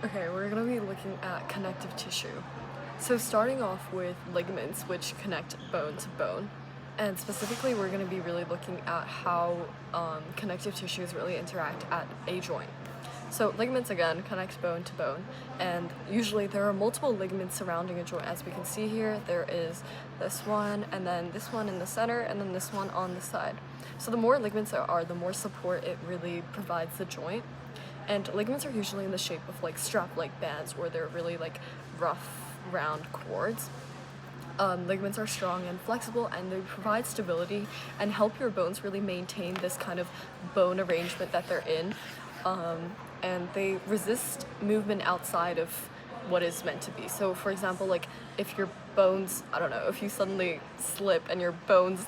Okay, we're going to be looking at connective tissue. So starting off with ligaments, which connect bone to bone, and specifically we're going to be really looking at how connective tissues really interact at a joint. So ligaments, again, connect bone to bone, and usually there are multiple ligaments surrounding a joint. As we can see here, there is this one, and then this one in the center, and then this one on the side. So the more ligaments there are, the more support it really provides the joint. And ligaments are usually in the shape of like strap-like bands, or they're really like rough, round cords. Ligaments are strong and flexible, and they provide stability and help your bones really maintain this kind of bone arrangement that they're in. And they resist movement outside of what is meant to be. So for example, like if your bones, I don't know, if you suddenly slip and your bones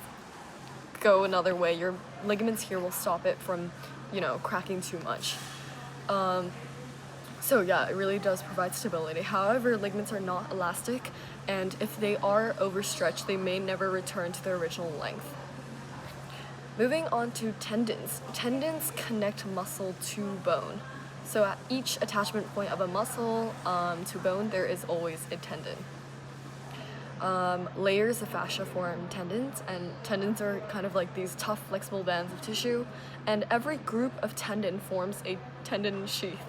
go another way, your ligaments here will stop it from, cracking too much. So yeah, it really does provide stability. However, ligaments are not elastic, and if they are overstretched, they may never return to their original length. Moving on to tendons. Tendons connect muscle to bone. So at each attachment point of a muscle to bone, there is always a tendon. Layers of fascia form tendons, and tendons are kind of like these tough, flexible bands of tissue, and every group of tendon forms a tendon sheath.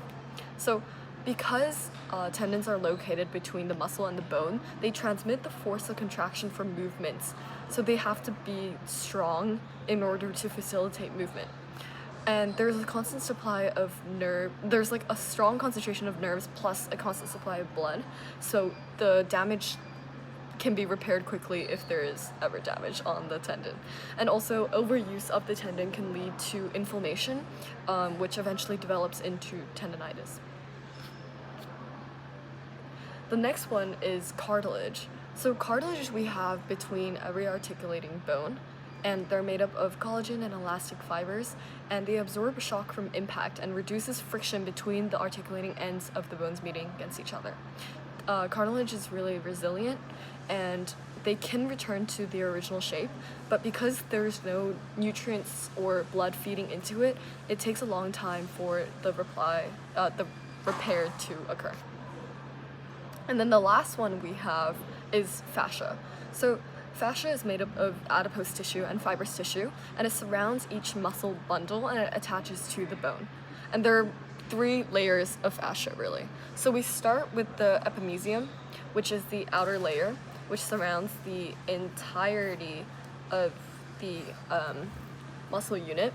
So because tendons are located between the muscle and the bone, they transmit the force of contraction from movements. So they have to be strong in order to facilitate movement. And there's a constant supply of there's like a strong concentration of nerves plus a constant supply of blood. So the damage can be repaired quickly if there is ever damage on the tendon. And also overuse of the tendon can lead to inflammation, which eventually develops into tendonitis. The next one is cartilage. So cartilage we have between every articulating bone, and they're made up of collagen and elastic fibers, and they absorb shock from impact and reduces friction between the articulating ends of the bones meeting against each other. Cartilage is really resilient, and they can return to their original shape, but because there's no nutrients or blood feeding into it, it takes a long time for the repair to occur. And then the last one we have is fascia. So fascia is made up of adipose tissue and fibrous tissue, and it surrounds each muscle bundle and it attaches to the bone. And there are 3 layers of fascia really. So we start with the epimysium, which is the outer layer, which surrounds the entirety of the muscle unit.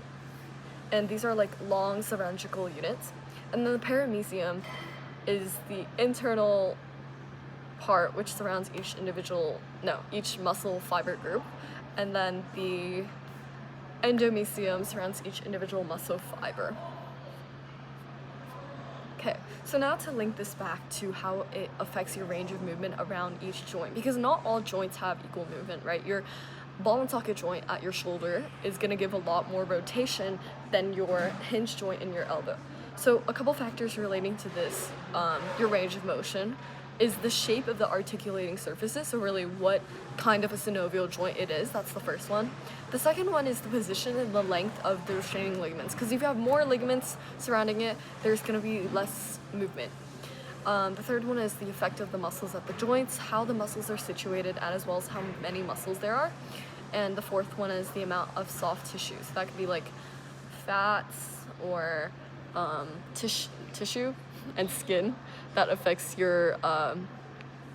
And these are like long cylindrical units. And then the perimysium is the internal part which surrounds each muscle fiber group. And then the endomysium surrounds each individual muscle fiber. Okay, so now to link this back to how it affects your range of movement around each joint, because not all joints have equal movement, right? Your ball and socket joint at your shoulder is going to give a lot more rotation than your hinge joint in your elbow. So a couple factors relating to this, your range of motion, is the shape of the articulating surfaces, so really what kind of a synovial joint it is. That's the first one. The second one is the position and the length of the restraining ligaments, because if you have more ligaments surrounding it, there's going to be less movement. The third one is the effect of the muscles at the joints, how the muscles are situated, and as well as how many muscles there are. And the fourth one is the amount of soft tissue. So that could be like fats or tissue and skin that affects your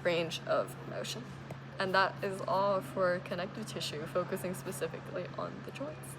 range of motion. And that is all for connective tissue, focusing specifically on the joints.